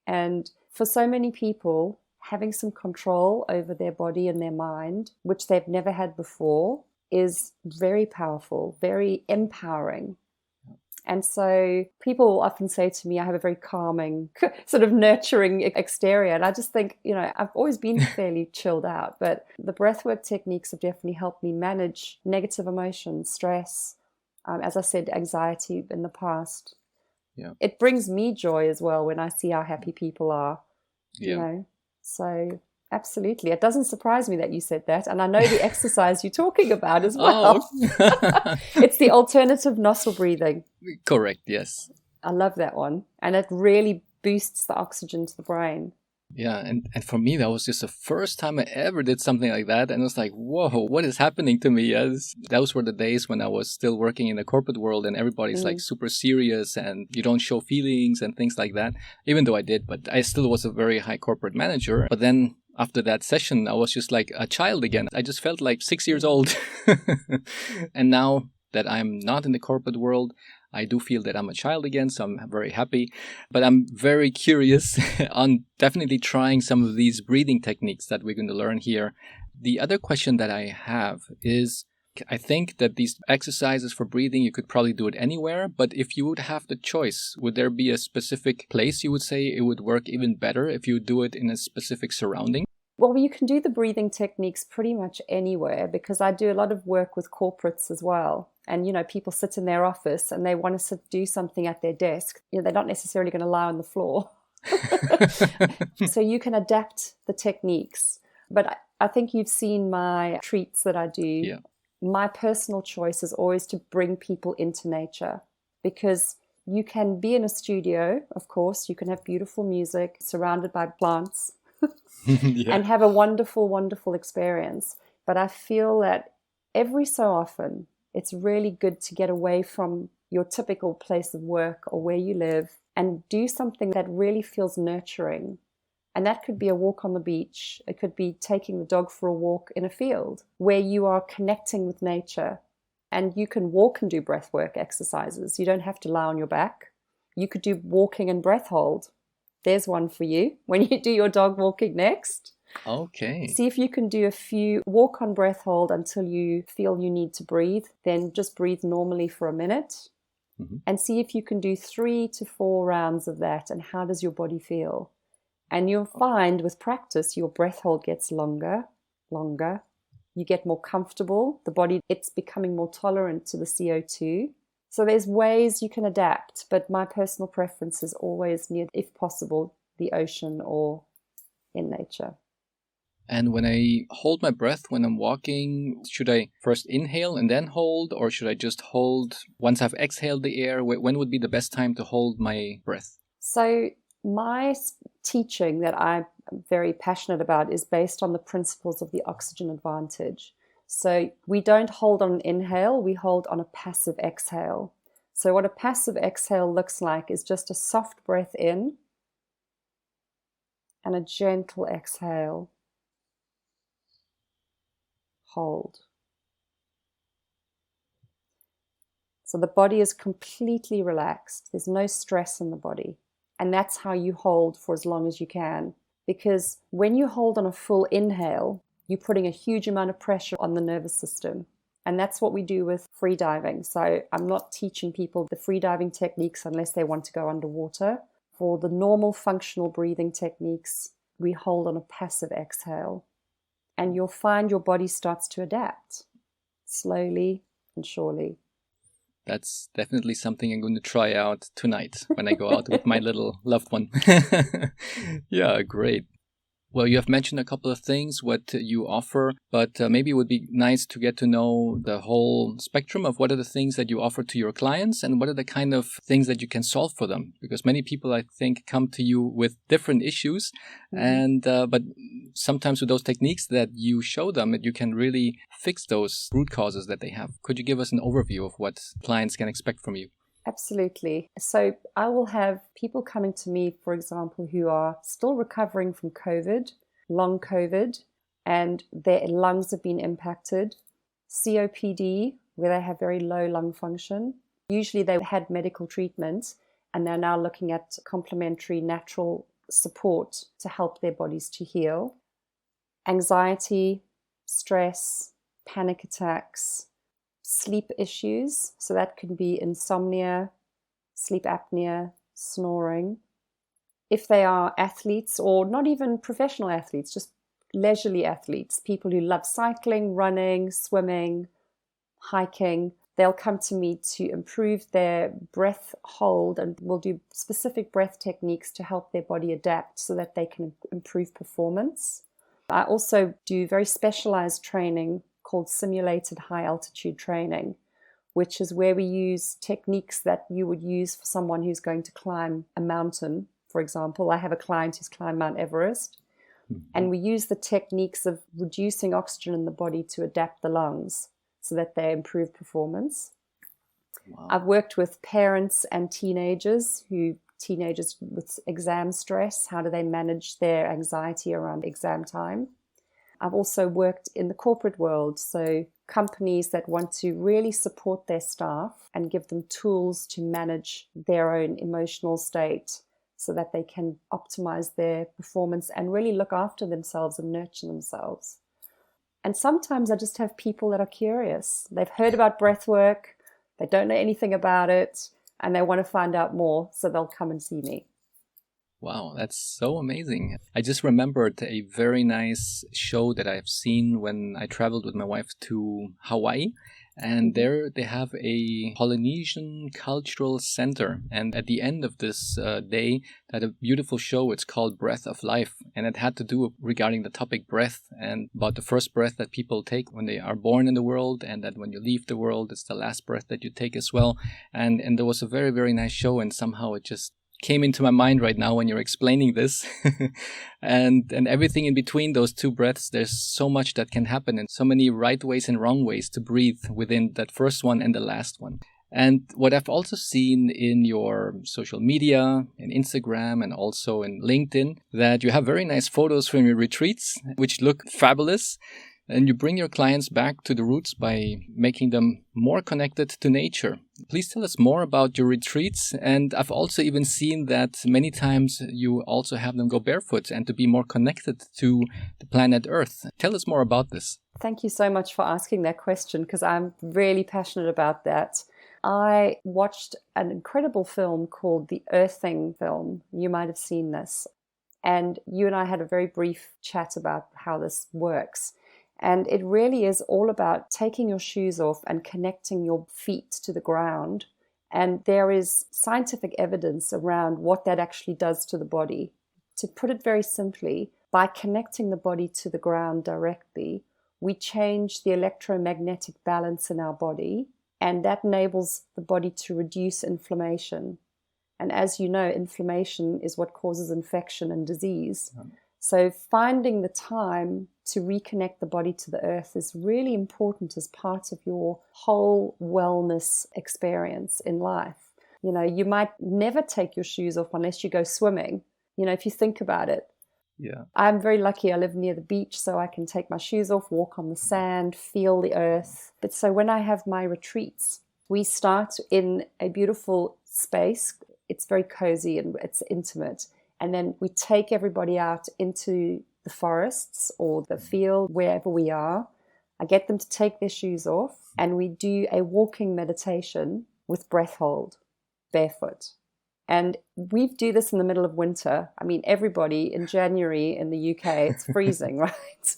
And for so many people, having some control over their body and their mind, which they've never had before, is very powerful, very empowering. And so people often say to me, I have a very calming, sort of nurturing exterior. And I just think, I've always been fairly chilled out, but the breathwork techniques have definitely helped me manage negative emotions, stress, as I said, anxiety in the past. Yeah. It brings me joy as well when I see how happy people are, Yeah. So absolutely. It doesn't surprise me that you said that. And I know the exercise you're talking about as well. Oh. It's the alternative nostril breathing. Correct, yes. I love that one. And it really boosts the oxygen to the brain. Yeah, and for me, that was just the first time I ever did something like that. And I was like, whoa, what is happening to me? Yes. Those were the days when I was still working in the corporate world and everybody's like super serious and you don't show feelings and things like that. Even though I did, but I still was a very high corporate manager. But then after that session, I was just like a child again. I just felt like 6 years old. And now that I'm not in the corporate world, I do feel that I'm a child again, so I'm very happy. But I'm very curious on definitely trying some of these breathing techniques that we're going to learn here. The other question that I have is, I think that these exercises for breathing, you could probably do it anywhere. But if you would have the choice, would there be a specific place you would say it would work even better if you do it in a specific surrounding? Well, you can do the breathing techniques pretty much anywhere because I do a lot of work with corporates as well. And, people sit in their office and they want to do something at their desk. They're not necessarily going to lie on the floor. So you can adapt the techniques. But I think you've seen my treats that I do. Yeah. My personal choice is always to bring people into nature because you can be in a studio, of course. You can have beautiful music surrounded by plants. Yeah. And have a wonderful, wonderful experience. But I feel that every so often, it's really good to get away from your typical place of work or where you live and do something that really feels nurturing. And that could be a walk on the beach. It could be taking the dog for a walk in a field where you are connecting with nature. And you can walk and do breath work exercises. You don't have to lie on your back. You could do walking and breath hold. There's one for you when you do your dog walking next. Okay. See if you can do a few walk on breath hold until you feel you need to breathe. Then just breathe normally for a minute. And see if you can do 3 to 4 rounds of that. And how does your body feel? And you'll find with practice, your breath hold gets longer. You get more comfortable. The body, it's becoming more tolerant to the CO2. So there's ways you can adapt, but my personal preference is always near, if possible, the ocean or in nature. And when I hold my breath when I'm walking, should I first inhale and then hold, or should I just hold once I've exhaled the air? When would be the best time to hold my breath? So my teaching that I'm very passionate about is based on the principles of the oxygen advantage. So we don't hold on an inhale, we hold on a passive exhale. So what a passive exhale looks like is just a soft breath in and a gentle exhale. Hold. So the body is completely relaxed. There's no stress in the body. And that's how you hold for as long as you can. Because when you hold on a full inhale, you're putting a huge amount of pressure on the nervous system. And that's what we do with freediving. So I'm not teaching people the freediving techniques unless they want to go underwater. For the normal functional breathing techniques, we hold on a passive exhale. And you'll find your body starts to adapt slowly and surely. That's definitely something I'm going to try out tonight when I go out with my little loved one. Yeah, great. Well, you have mentioned a couple of things, what you offer, but maybe it would be nice to get to know the whole spectrum of what are the things that you offer to your clients and what are the kind of things that you can solve for them. Because many people, I think, come to you with different issues. And but sometimes with those techniques that you show them, you can really fix those root causes that they have. Could you give us an overview of what clients can expect from you? Absolutely. So I will have people coming to me, for example, who are still recovering from COVID, long COVID, and their lungs have been impacted, COPD, where they have very low lung function. Usually they had medical treatment and they're now looking at complementary natural support to help their bodies to heal. Anxiety, stress, panic attacks, sleep issues. So that can be insomnia, sleep apnea, snoring. If they are athletes, or not even professional athletes, just leisurely athletes, people who love cycling, running, swimming, hiking, they'll come to me to improve their breath hold, and we'll do specific breath techniques to help their body adapt so that they can improve performance. I also do very specialized training called simulated high altitude training, which is where we use techniques that you would use for someone who's going to climb a mountain. For example, I have a client who's climbed Mount Everest, and we use the techniques of reducing oxygen in the body to adapt the lungs so that they improve performance. Wow. I've worked with parents and teenagers with exam stress. How do they manage their anxiety around exam time? I've also worked in the corporate world, so companies that want to really support their staff and give them tools to manage their own emotional state so that they can optimize their performance and really look after themselves and nurture themselves. And sometimes I just have people that are curious. They've heard about breath work, they don't know anything about it, and they want to find out more, so they'll come and see me. Wow, that's so amazing. I just remembered a very nice show that I've seen when I traveled with my wife to Hawaii. And there they have a Polynesian cultural center. And at the end of this day, they had a beautiful show. It's called Breath of Life. And it had to do regarding the topic breath and about the first breath that people take when they are born in the world. And that when you leave the world, it's the last breath that you take as well. And there was a very, very nice show. And somehow it just came into my mind right now when you're explaining this. and everything in between those two breaths, there's so much that can happen and so many right ways and wrong ways to breathe within that first one and the last one. And what I've also seen in your social media, in Instagram and also in LinkedIn, that you have very nice photos from your retreats, which look fabulous. And you bring your clients back to the roots by making them more connected to nature. Please tell us more about your retreats. And I've also even seen that many times you also have them go barefoot and to be more connected to the planet Earth. Tell us more about this. Thank you so much for asking that question, because I'm really passionate about that. I watched an incredible film called The Earthing film. You might have seen this. And you and I had a very brief chat about how this works. And it really is all about taking your shoes off and connecting your feet to the ground. And there is scientific evidence around what that actually does to the body. To put it very simply, by connecting the body to the ground directly, we change the electromagnetic balance in our body, and that enables the body to reduce inflammation. And as you know, inflammation is what causes infection and disease. So finding the time to reconnect the body to the earth is really important as part of your whole wellness experience in life. You know, you might never take your shoes off unless you go swimming, you know, if you think about it. Yeah. I'm very lucky. I live near the beach, so I can take my shoes off, walk on the sand, feel the earth. But so when I have my retreats, we start in a beautiful space. It's very cozy and it's intimate. And then we take everybody out into the forests or the field, wherever we are. I get them to take their shoes off, and we do a walking meditation with breath hold, barefoot. And we do this in the middle of winter. I mean, everybody in January in the UK, it's freezing, right?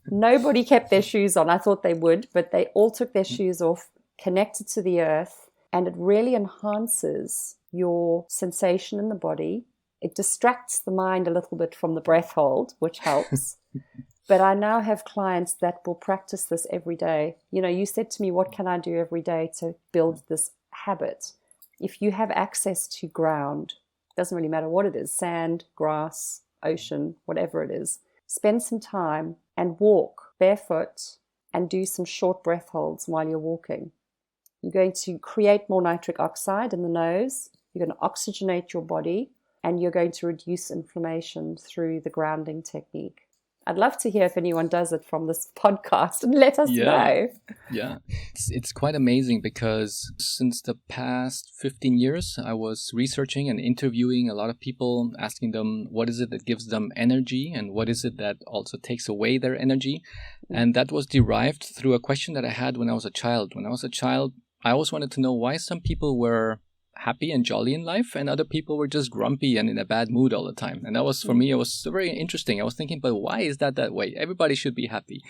Nobody kept their shoes on. I thought they would, but they all took their shoes off, connected to the earth, and it really enhances your sensation in the body. It distracts the mind a little bit from the breath hold, which helps. But I now have clients that will practice this every day. You know, you said to me, what can I do every day to build this habit? If you have access to ground, doesn't really matter what it is, sand, grass, ocean, whatever it is, spend some time and walk barefoot and do some short breath holds while you're walking. You're going to create more nitric oxide in the nose. You're going to oxygenate your body, and you're going to reduce inflammation through the grounding technique. I'd love to hear if anyone does it from this podcast and let us know. Yeah. It's quite amazing because since the past 15 years, I was researching and interviewing a lot of people, asking them what is it that gives them energy and what is it that also takes away their energy. And that was derived through a question that I had when I was a child. When I was a child, I always wanted to know why some people were happy and jolly in life and other people were just grumpy and in a bad mood all the time. And that was, for me, it was very interesting. I was thinking, but why is that way? Everybody should be happy.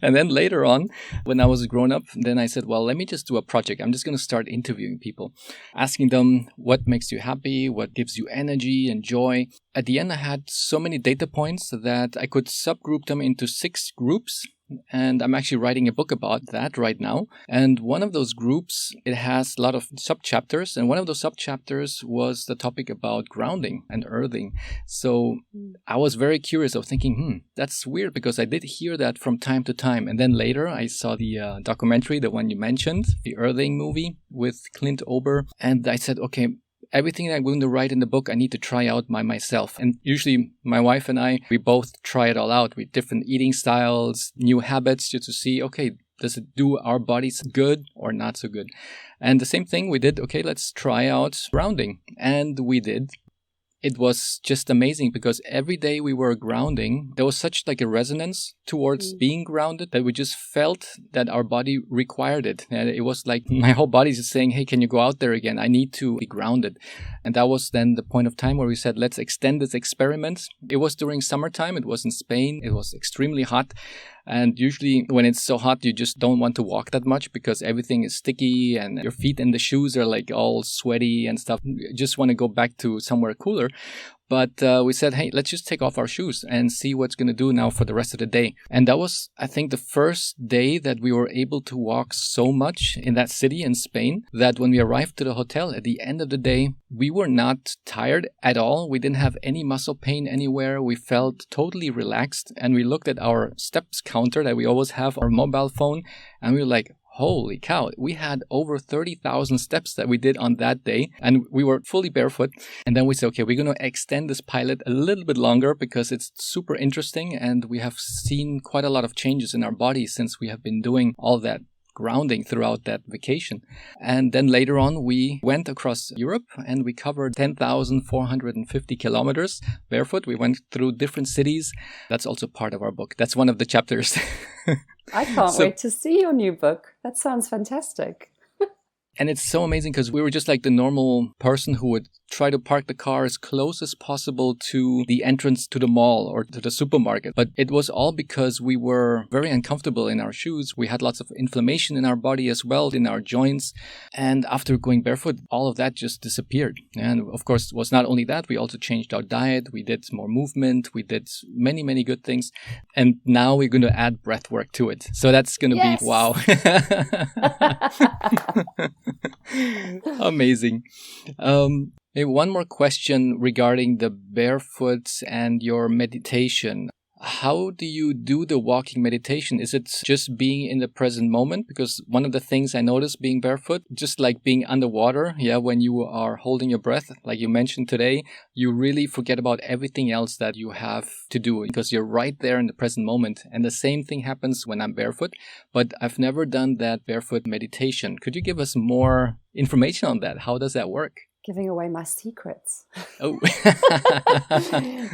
And then later on, when I was grown up, then I said, well, let me just do a project. I'm just going to start interviewing people, asking them what makes you happy, what gives you energy and joy. At the end, I had so many data points that I could subgroup them into 6 groups. And I'm actually writing a book about that right now. And one of those groups, it has a lot of subchapters. And one of those subchapters was the topic about grounding and earthing. So I was very curious of thinking, that's weird because I did hear that from time to time. And then later I saw the documentary, the one you mentioned, the Earthing movie with Clint Ober. And I said, okay, everything that I'm going to write in the book, I need to try out by myself. And usually my wife and I, we both try it all out with different eating styles, new habits, just to see, okay, does it do our bodies good or not so good? And the same thing we did, okay, let's try out grounding. And we did. It was just amazing because every day we were grounding, there was such like a resonance towards being grounded that we just felt that our body required it. And it was like my whole body is saying, hey, can you go out there again? I need to be grounded. And that was then the point of time where we said, let's extend this experiment. It was during summertime. It was in Spain. It was extremely hot. And usually when it's so hot, you just don't want to walk that much because everything is sticky and your feet in the shoes are like all sweaty and stuff. You just want to go back to somewhere cooler. But we said, hey, let's just take off our shoes and see what's going to do now for the rest of the day. And that was, I think, the first day that we were able to walk so much in that city in Spain that when we arrived to the hotel at the end of the day, we were not tired at all. We didn't have any muscle pain anywhere. We felt totally relaxed. And we looked at our steps counter that we always have, our mobile phone, and we were like, holy cow, we had over 30,000 steps that we did on that day, and we were fully barefoot. And then we said, okay, we're going to extend this pilot a little bit longer because it's super interesting, and we have seen quite a lot of changes in our body since we have been doing all that grounding throughout that vacation. And then later on, we went across Europe and we covered 10,450 kilometers barefoot. We went through different cities. That's also part of our book. That's one of the chapters. I can't wait to see your new book. That sounds fantastic. And it's so amazing because we were just like the normal person who would try to park the car as close as possible to the entrance to the mall or to the supermarket. But it was all because we were very uncomfortable in our shoes. We had lots of inflammation in our body as well, in our joints. And after going barefoot, all of that just disappeared. And of course, it was not only that, we also changed our diet. We did more movement. We did many, many good things. And now we're going to add breath work to it. So that's going to be, wow. Amazing. Maybe one more question regarding the barefoot and your meditation. How do you do the walking meditation? Is it just being in the present moment? Because one of the things I noticed being barefoot, just like being underwater, when you are holding your breath, like you mentioned today, you really forget about everything else that you have to do because you're right there in the present moment. And the same thing happens when I'm barefoot, but I've never done that barefoot meditation. Could you give us more information on that? How does that work? Giving away my secrets. Oh.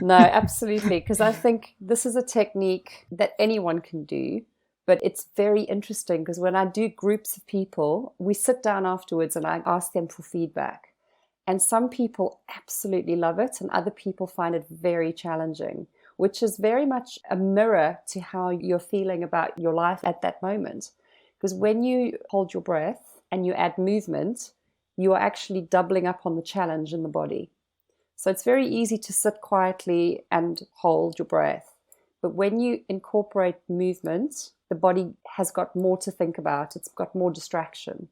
No, absolutely. Because I think this is a technique that anyone can do, but it's very interesting because when I do groups of people, we sit down afterwards and I ask them for feedback. And some people absolutely love it and other people find it very challenging, which is very much a mirror to how you're feeling about your life at that moment. Because when you hold your breath and you add movement, you are actually doubling up on the challenge in the body. So it's very easy to sit quietly and hold your breath. But when you incorporate movement, the body has got more to think about. It's got more distraction.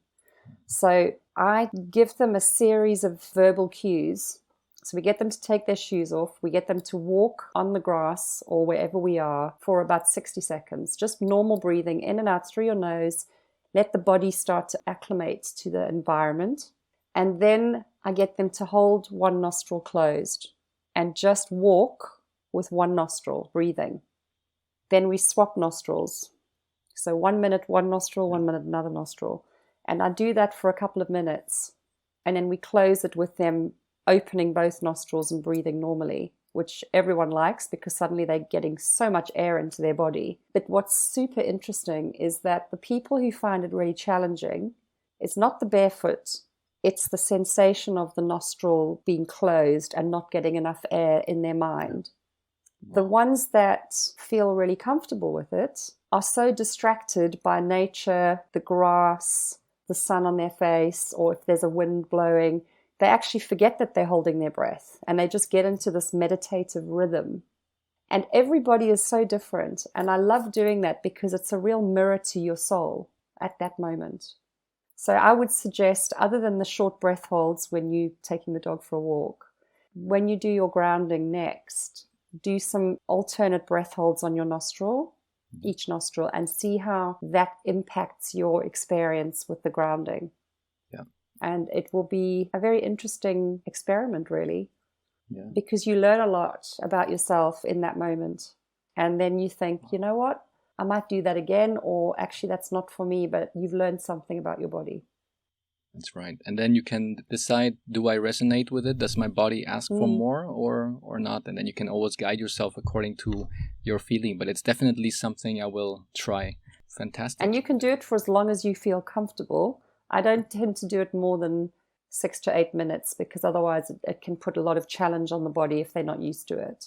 So I give them a series of verbal cues. So we get them to take their shoes off. We get them to walk on the grass or wherever we are for about 60 seconds. Just normal breathing in and out through your nose. Let the body start to acclimate to the environment. And then I get them to hold one nostril closed and just walk with one nostril, breathing. Then we swap nostrils. So 1 minute, one nostril, 1 minute, another nostril. And I do that for a couple of minutes. And then we close it with them opening both nostrils and breathing normally, which everyone likes because suddenly they're getting so much air into their body. But what's super interesting is that the people who find it really challenging, it's not the barefoot, it's the sensation of the nostril being closed and not getting enough air in their mind. Wow. The ones that feel really comfortable with it are so distracted by nature, the grass, the sun on their face, or if there's a wind blowing, they actually forget that they're holding their breath and they just get into this meditative rhythm. And everybody is so different. And I love doing that because it's a real mirror to your soul at that moment. So I would suggest, other than the short breath holds when you're taking the dog for a walk, when you do your grounding next, do some alternate breath holds on your nostril, each nostril, and see how that impacts your experience with the grounding. Yeah. And it will be a very interesting experiment, really, because you learn a lot about yourself in that moment. And then you think, you know what? I might do that again, or actually that's not for me, but you've learned something about your body. That's right. And then you can decide, do I resonate with it? Does my body ask for more or not? And then you can always guide yourself according to your feeling. But it's definitely something I will try. Fantastic. And you can do it for as long as you feel comfortable. I don't tend to do it more than 6 to 8 minutes because otherwise it can put a lot of challenge on the body if they're not used to it.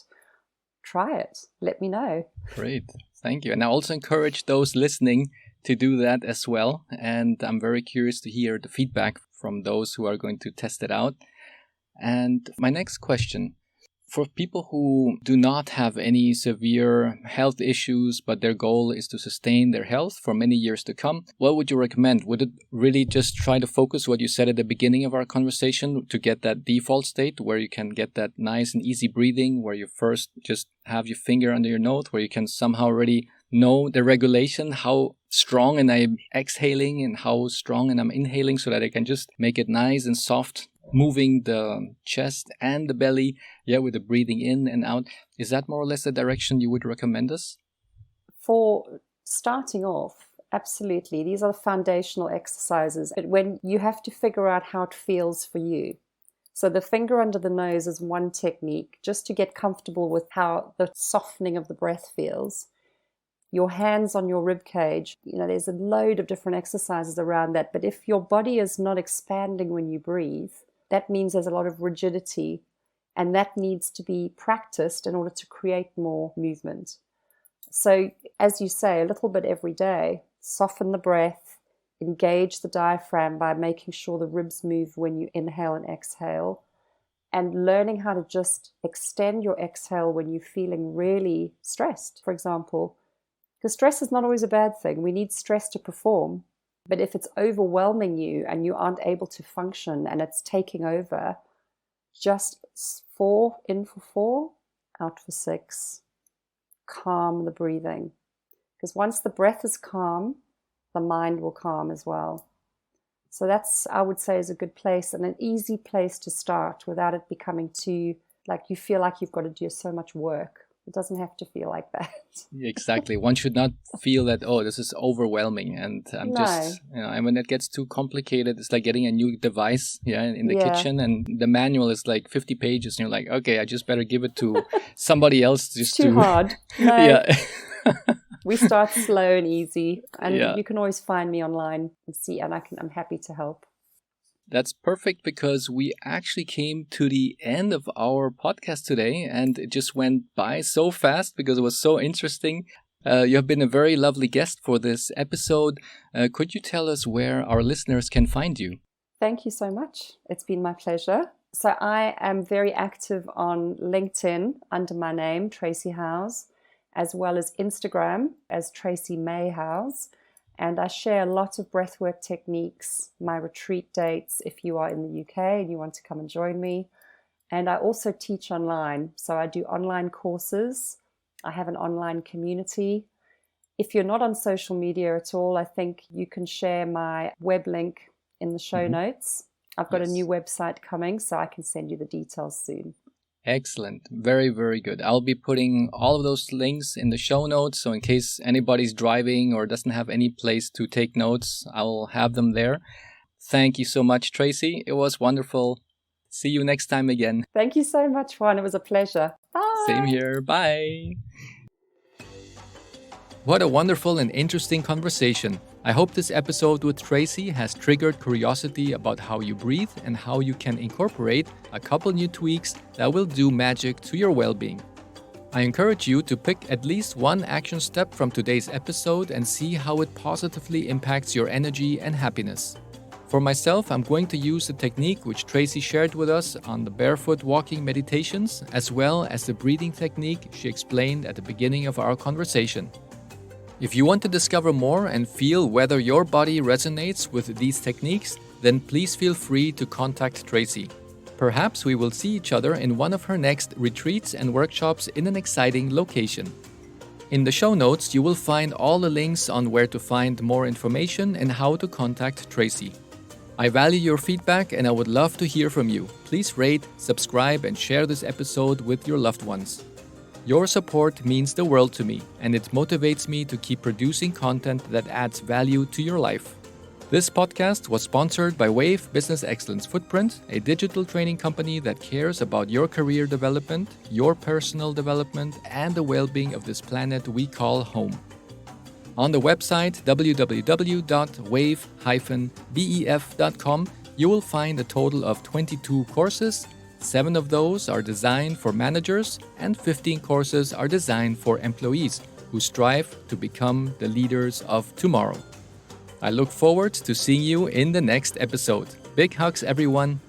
Try it. Let me know. Great. Thank you. And I also encourage those listening to do that as well. And I'm very curious to hear the feedback from those who are going to test it out. And my next question, for people who do not have any severe health issues, but their goal is to sustain their health for many years to come, what would you recommend? Would it really just try to focus what you said at the beginning of our conversation to get that default state where you can get that nice and easy breathing, where you first just have your finger under your nose, where you can somehow already know the regulation, how strong and I'm exhaling and how strong and I'm inhaling, so that I can just make it nice and soft, moving the chest and the belly, with the breathing in and out. Is that more or less the direction you would recommend us? For starting off, absolutely. These are the foundational exercises. But when you have to figure out how it feels for you. So the finger under the nose is one technique, just to get comfortable with how the softening of the breath feels. Your hands on your rib cage, there's a load of different exercises around that. But if your body is not expanding when you breathe, that means there's a lot of rigidity, and that needs to be practiced in order to create more movement. So, as you say, a little bit every day, soften the breath, engage the diaphragm by making sure the ribs move when you inhale and exhale, and learning how to just extend your exhale when you're feeling really stressed, for example. Because stress is not always a bad thing. We need stress to perform. But if it's overwhelming you and you aren't able to function and it's taking over, just 4 in for 4, out for 6. Calm the breathing. Because once the breath is calm, the mind will calm as well. So that's, I would say, is a good place and an easy place to start without it becoming too, like you feel like you've got to do so much work. It doesn't have to feel like that. Exactly. One should not feel that, this is overwhelming. And and when it gets too complicated, it's like getting a new device in the kitchen, and the manual is like 50 pages. And you're like, okay, I just better give it to somebody else. Just too hard. No. Yeah. We start slow and easy. And you can always find me online and see, and I'm happy to help. That's perfect, because we actually came to the end of our podcast today, and it just went by so fast because it was so interesting. You have been a very lovely guest for this episode. Could you tell us where our listeners can find you? Thank you so much. It's been my pleasure. So I am very active on LinkedIn under my name, Tracey Howes, as well as Instagram as Tracey May Howes. And I share a lot of breathwork techniques, my retreat dates if you are in the UK and you want to come and join me. And I also teach online. So I do online courses. I have an online community. If you're not on social media at all, I think you can share my web link in the show notes. I've got a new website coming, so I can send you the details soon. Excellent. Very, very good. I'll be putting all of those links in the show notes. So in case anybody's driving or doesn't have any place to take notes, I'll have them there. Thank you so much, Tracey. It was wonderful. See you next time again. Thank you so much, Juan. It was a pleasure. Bye. Same here. Bye. What a wonderful and interesting conversation. I hope this episode with Tracey has triggered curiosity about how you breathe and how you can incorporate a couple new tweaks that will do magic to your well-being. I encourage you to pick at least one action step from today's episode and see how it positively impacts your energy and happiness. For myself, I'm going to use the technique which Tracey shared with us on the barefoot walking meditations, as well as the breathing technique she explained at the beginning of our conversation. If you want to discover more and feel whether your body resonates with these techniques, then please feel free to contact Tracey. Perhaps we will see each other in one of her next retreats and workshops in an exciting location. In the show notes, you will find all the links on where to find more information and how to contact Tracey. I value your feedback and I would love to hear from you. Please rate, subscribe, and share this episode with your loved ones. Your support means the world to me, and it motivates me to keep producing content that adds value to your life. This podcast was sponsored by Wave Business Excellence Footprint, a digital training company that cares about your career development, your personal development, and the well-being of this planet we call home. On the website www.wave-bef.com, you will find a total of 22 courses. 7 of those are designed for managers, and 15 courses are designed for employees who strive to become the leaders of tomorrow. I look forward to seeing you in the next episode. Big hugs, everyone.